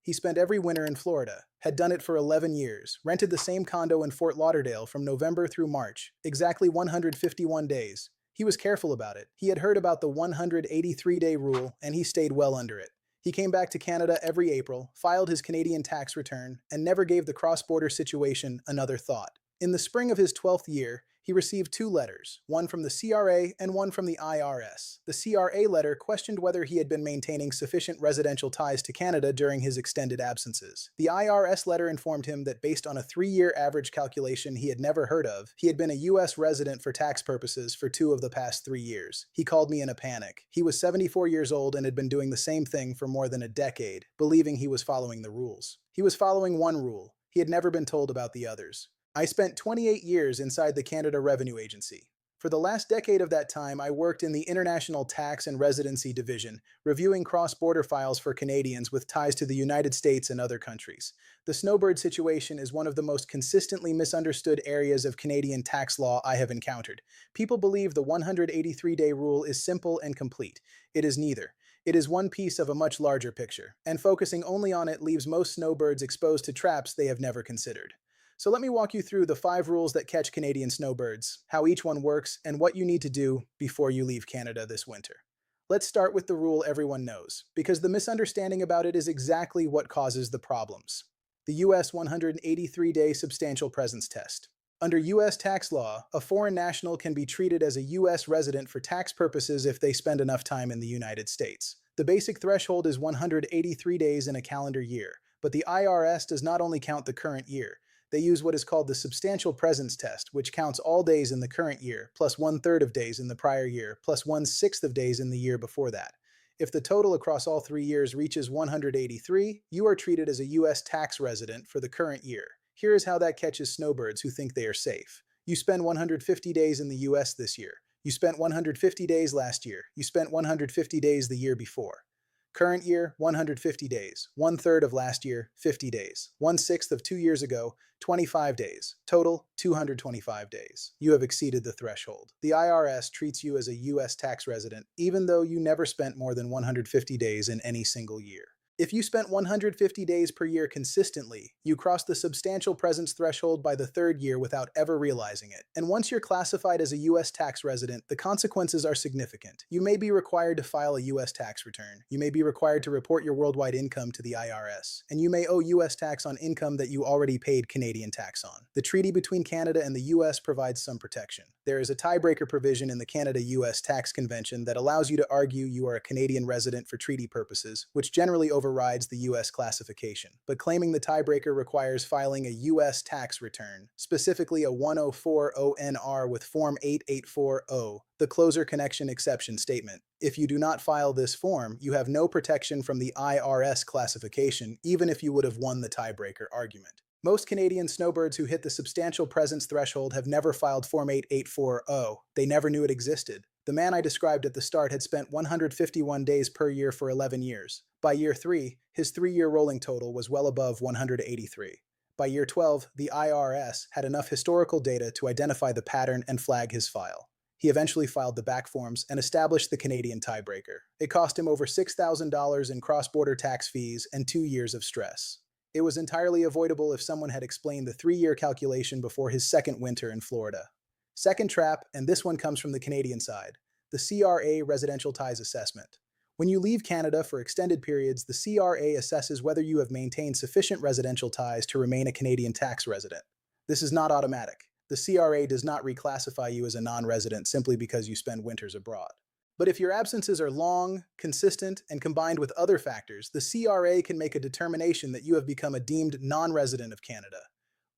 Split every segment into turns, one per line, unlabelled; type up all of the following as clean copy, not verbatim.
He spent every winter in Florida, had done it for 11 years, rented the same condo in Fort Lauderdale from November through March, exactly 151 days. He was careful about it. He had heard about the 183-day rule, and he stayed well under it. He came back to Canada every April, filed his Canadian tax return, and never gave the cross-border situation another thought. In the spring of his 12th year, he received two letters, one from the CRA and one from the IRS. The CRA letter questioned whether he had been maintaining sufficient residential ties to Canada during his extended absences. The IRS letter informed him that based on a 3-year average calculation he had never heard of, he had been a U.S. resident for tax purposes for 2 of the past 3 years. He called me in a panic. He was 74 years old and had been doing the same thing for more than a decade, believing he was following the rules. He was following one rule. He had never been told about the others. I spent 28 years inside the Canada Revenue Agency. For the last decade of that time, I worked in the International Tax and Residency Division, reviewing cross-border files for Canadians with ties to the United States and other countries. The Snowbird situation is one of the most consistently misunderstood areas of Canadian tax law I have encountered. People believe the 183-day rule is simple and complete. It is neither. It is one piece of a much larger picture, and focusing only on it leaves most snowbirds exposed to traps they have never considered. So let me walk you through the 5 rules that catch Canadian snowbirds, how each one works, and what you need to do before you leave Canada this winter. Let's start with the rule everyone knows, because the misunderstanding about it is exactly what causes the problems. The U.S. 183-day substantial presence test. Under U.S. tax law, a foreign national can be treated as a U.S. resident for tax purposes if they spend enough time in the United States. The basic threshold is 183 days in a calendar year, but the IRS does not only count the current year. They use what is called the substantial presence test, which counts all days in the current year, plus 1/3 of days in the prior year, plus 1/6 of days in the year before that. If the total across all 3 years reaches 183, you are treated as a U.S. tax resident for the current year. Here is how that catches snowbirds who think they are safe. You spend 150 days in the U.S. this year. You spent 150 days last year. You spent 150 days the year before. Current year, 150 days. 1/3 of last year, 50 days. 1/6 of 2 years ago, 25 days. Total, 225 days. You have exceeded the threshold. The IRS treats you as a U.S. tax resident, even though you never spent more than 150 days in any single year. If you spent 150 days per year consistently, you cross the substantial presence threshold by the 3rd year without ever realizing it. And once you're classified as a U.S. tax resident, the consequences are significant. You may be required to file a U.S. tax return. You may be required to report your worldwide income to the IRS. And you may owe U.S. tax on income that you already paid Canadian tax on. The treaty between Canada and the U.S. provides some protection. There is a tiebreaker provision in the Canada-U.S. Tax Convention that allows you to argue you are a Canadian resident for treaty purposes, which generally overrides the U.S. classification. But claiming the tiebreaker requires filing a U.S. tax return, specifically a 1040 NR with Form 8840, the Closer Connection Exception Statement. If you do not file this form, you have no protection from the IRS classification, even if you would have won the tiebreaker argument. Most Canadian snowbirds who hit the substantial presence threshold have never filed Form 8840. They never knew it existed. The man I described at the start had spent 151 days per year for 11 years. By year 3, his 3-year rolling total was well above 183. By year 12, the IRS had enough historical data to identify the pattern and flag his file. He eventually filed the back forms and established the Canadian tiebreaker. It cost him over $6,000 in cross-border tax fees and 2 years of stress. It was entirely avoidable if someone had explained the 3-year calculation before his second winter in Florida. Second trap, and this one comes from the Canadian side, the CRA Residential Ties Assessment. When you leave Canada for extended periods, the CRA assesses whether you have maintained sufficient residential ties to remain a Canadian tax resident. This is not automatic. The CRA does not reclassify you as a non-resident simply because you spend winters abroad. But if your absences are long, consistent, and combined with other factors, the CRA can make a determination that you have become a deemed non-resident of Canada.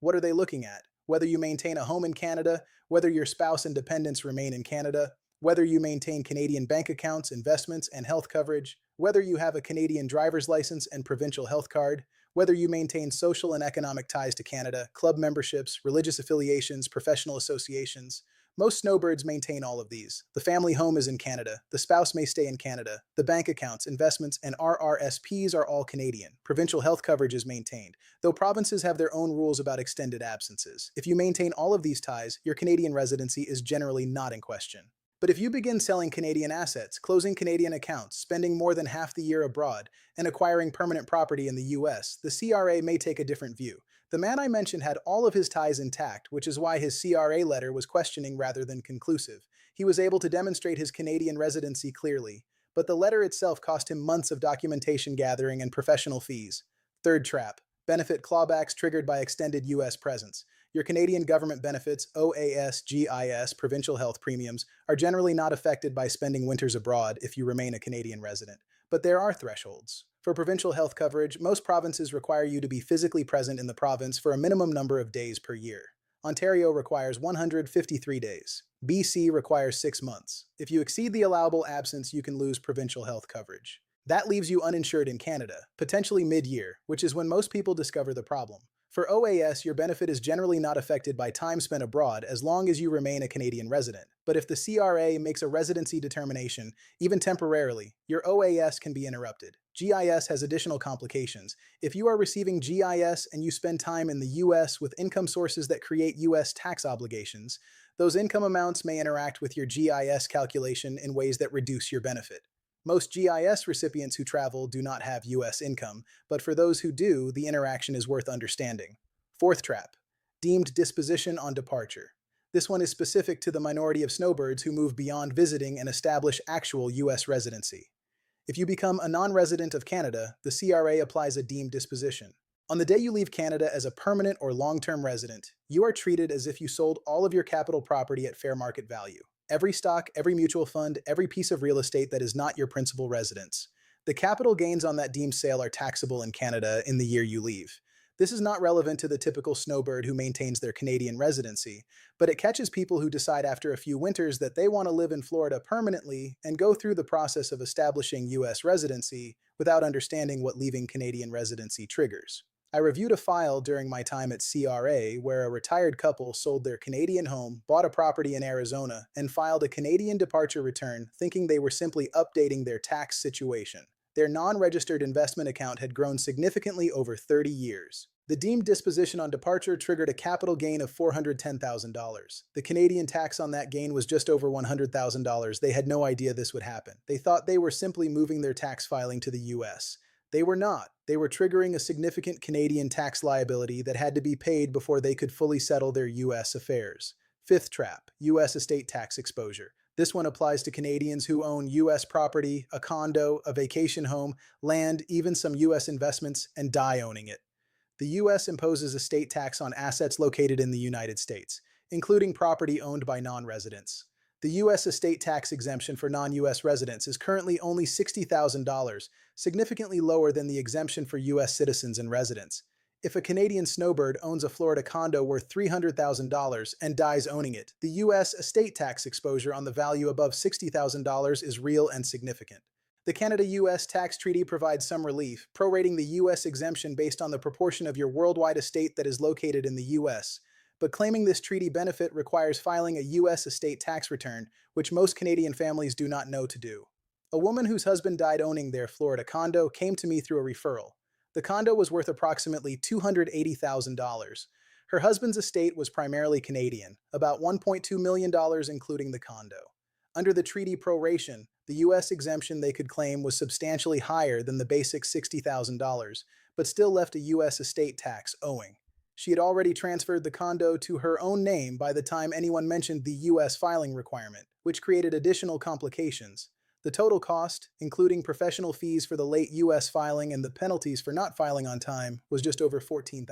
What are they looking at? Whether you maintain a home in Canada, whether your spouse and dependents remain in Canada, whether you maintain Canadian bank accounts, investments, and health coverage, whether you have a Canadian driver's license and provincial health card, whether you maintain social and economic ties to Canada, club memberships, religious affiliations, professional associations. Most snowbirds maintain all of these. The family home is in Canada. The spouse may stay in Canada. The bank accounts, investments, and RRSPs are all Canadian. Provincial health coverage is maintained, though provinces have their own rules about extended absences. If you maintain all of these ties, your Canadian residency is generally not in question. But if you begin selling Canadian assets, closing Canadian accounts, spending more than half the year abroad, and acquiring permanent property in the US, the CRA may take a different view. The man I mentioned had all of his ties intact, which is why his CRA letter was questioning rather than conclusive. He was able to demonstrate his Canadian residency clearly, but the letter itself cost him months of documentation gathering and professional fees. Third trap: benefit clawbacks triggered by extended US presence. Your Canadian government benefits, OAS, GIS, provincial health premiums, are generally not affected by spending winters abroad if you remain a Canadian resident. But there are thresholds. For provincial health coverage, most provinces require you to be physically present in the province for a minimum number of days per year. Ontario requires 153 days. BC requires 6 months. If you exceed the allowable absence, you can lose provincial health coverage. That leaves you uninsured in Canada, potentially mid-year, which is when most people discover the problem. For OAS, your benefit is generally not affected by time spent abroad as long as you remain a Canadian resident. But if the CRA makes a residency determination, even temporarily, your OAS can be interrupted. GIS has additional complications. If you are receiving GIS and you spend time in the US with income sources that create US tax obligations, those income amounts may interact with your GIS calculation in ways that reduce your benefit. Most GIS recipients who travel do not have US income, but for those who do, the interaction is worth understanding. Fourth trap: deemed disposition on departure. This one is specific to the minority of snowbirds who move beyond visiting and establish actual US residency. If you become a non-resident of Canada, the CRA applies a deemed disposition. On the day you leave Canada as a permanent or long-term resident, you are treated as if you sold all of your capital property at fair market value. Every stock, every mutual fund, every piece of real estate that is not your principal residence. The capital gains on that deemed sale are taxable in Canada in the year you leave. This is not relevant to the typical snowbird who maintains their Canadian residency, but it catches people who decide after a few winters that they want to live in Florida permanently and go through the process of establishing US residency without understanding what leaving Canadian residency triggers. I reviewed a file during my time at CRA where a retired couple sold their Canadian home, bought a property in Arizona, and filed a Canadian departure return thinking they were simply updating their tax situation. Their non-registered investment account had grown significantly over 30 years. The deemed disposition on departure triggered a capital gain of $410,000. The Canadian tax on that gain was just over $100,000. They had no idea this would happen. They thought they were simply moving their tax filing to the US. They were not. They were triggering a significant Canadian tax liability that had to be paid before they could fully settle their US affairs. Fifth trap: US estate tax exposure. This one applies to Canadians who own US property, a condo, a vacation home, land, even some US investments, and die owning it. The US imposes estate tax on assets located in the United States, including property owned by non-residents. The U.S. estate tax exemption for non-U.S. residents is currently only $60,000, significantly lower than the exemption for U.S. citizens and residents. If a Canadian snowbird owns a Florida condo worth $300,000 and dies owning it, the U.S. estate tax exposure on the value above $60,000 is real and significant. The Canada-U.S. tax treaty provides some relief, prorating the U.S. exemption based on the proportion of your worldwide estate that is located in the U.S., but claiming this treaty benefit requires filing a U.S. estate tax return, which most Canadian families do not know to do. A woman whose husband died owning their Florida condo came to me through a referral. The condo was worth approximately $280,000. Her husband's estate was primarily Canadian, about $1.2 million including the condo. Under the treaty proration, the U.S. exemption they could claim was substantially higher than the basic $60,000, but still left a U.S. estate tax owing. She had already transferred the condo to her own name by the time anyone mentioned the U.S. filing requirement, which created additional complications. The total cost, including professional fees for the late U.S. filing and the penalties for not filing on time, was just over $14,000.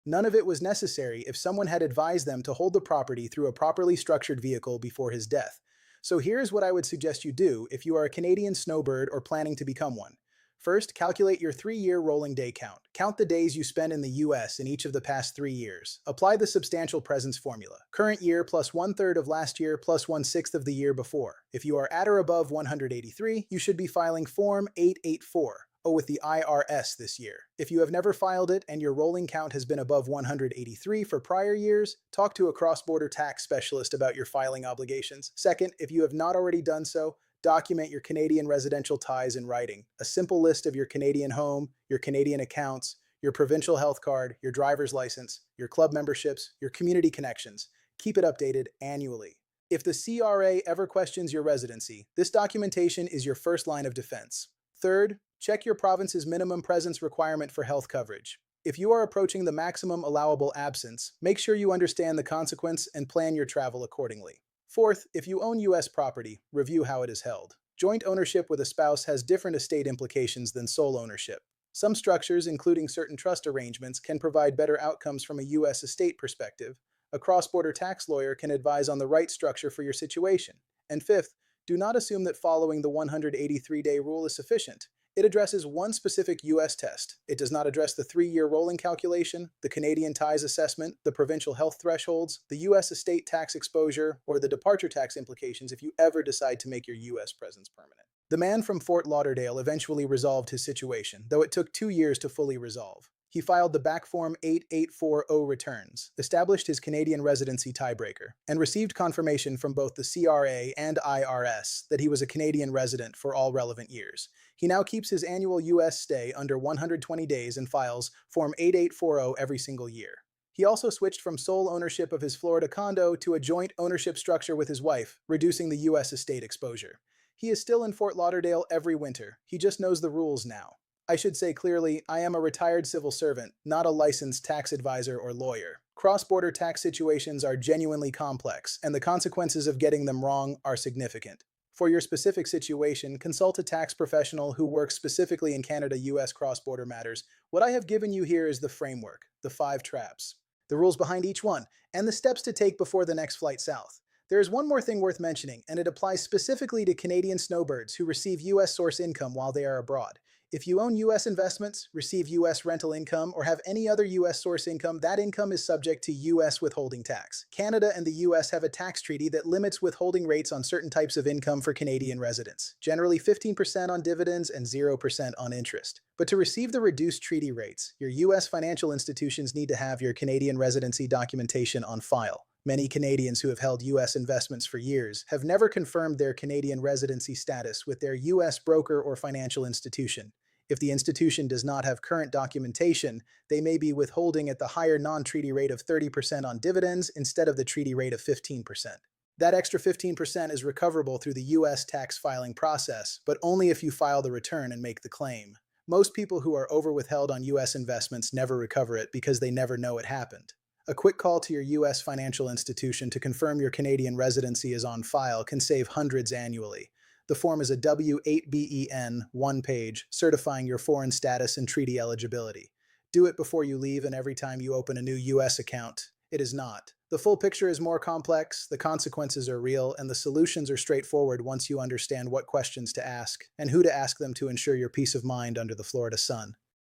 None of it was necessary if someone had advised them to hold the property through a properly structured vehicle before his death. So here's what I would suggest you do if you are a Canadian snowbird or planning to become one. First, calculate your 3-year rolling day count. Count the days you spent in the US in each of the past 3 years. Apply the substantial presence formula. Current year plus 1/3 of last year plus 1/6 of the year before. If you are at or above 183, you should be filing Form 884, with the IRS this year. If you have never filed it and your rolling count has been above 183 for prior years, talk to a cross-border tax specialist about your filing obligations. Second, if you have not already done so, document your Canadian residential ties in writing. A simple list of your Canadian home, your Canadian accounts, your provincial health card, your driver's license, your club memberships, your community connections. Keep it updated annually. If the CRA ever questions your residency, this documentation is your first line of defense. Third, check your province's minimum presence requirement for health coverage. If you are approaching the maximum allowable absence, make sure you understand the consequence and plan your travel accordingly. Fourth, if you own U.S. property, review how it is held. Joint ownership with a spouse has different estate implications than sole ownership. Some structures, including certain trust arrangements, can provide better outcomes from a U.S. estate perspective. A cross-border tax lawyer can advise on the right structure for your situation. And fifth, do not assume that following the 183-day rule is sufficient. It addresses one specific U.S. test. It does not address the 3-year rolling calculation, the Canadian ties assessment, the provincial health thresholds, the U.S. estate tax exposure, or the departure tax implications if you ever decide to make your U.S. presence permanent. The man from Fort Lauderdale eventually resolved his situation, though it took 2 years to fully resolve. He filed the back form 8840 returns, established his Canadian residency tiebreaker, and received confirmation from both the CRA and IRS that he was a Canadian resident for all relevant years. He now keeps his annual U.S. stay under 120 days and files Form 8840 every single year. He also switched from sole ownership of his Florida condo to a joint ownership structure with his wife, reducing the U.S. estate exposure. He is still in Fort Lauderdale every winter. He just knows the rules now. I should say clearly, I am a retired civil servant, not a licensed tax advisor or lawyer. Cross-border tax situations are genuinely complex, and the consequences of getting them wrong are significant. For your specific situation, consult a tax professional who works specifically in Canada-US cross-border matters. What I have given you here is the framework, the 5 traps, the rules behind each one, and the steps to take before the next flight south. There is one more thing worth mentioning, and it applies specifically to Canadian snowbirds who receive U.S. source income while they are abroad. If you own U.S. investments, receive U.S. rental income, or have any other U.S. source income, that income is subject to U.S. withholding tax. Canada and the U.S. have a tax treaty that limits withholding rates on certain types of income for Canadian residents, generally 15% on dividends and 0% on interest. But to receive the reduced treaty rates, your U.S. financial institutions need to have your Canadian residency documentation on file. Many Canadians who have held U.S. investments for years have never confirmed their Canadian residency status with their U.S. broker or financial institution. If the institution does not have current documentation, they may be withholding at the higher non-treaty rate of 30% on dividends instead of the treaty rate of 15%. That extra 15% is recoverable through the U.S. tax filing process, but only if you file the return and make the claim. Most people who are overwithheld on U.S. investments never recover it because they never know it happened. A quick call to your U.S. financial institution to confirm your Canadian residency is on file can save hundreds annually. The form is a W-8BEN, 1-page, certifying your foreign status and treaty eligibility. Do it before you leave and every time you open a new U.S. account. It is not. The full picture is more complex, the consequences are real, and the solutions are straightforward once you understand what questions to ask and who to ask them to ensure your peace of mind under the Florida sun.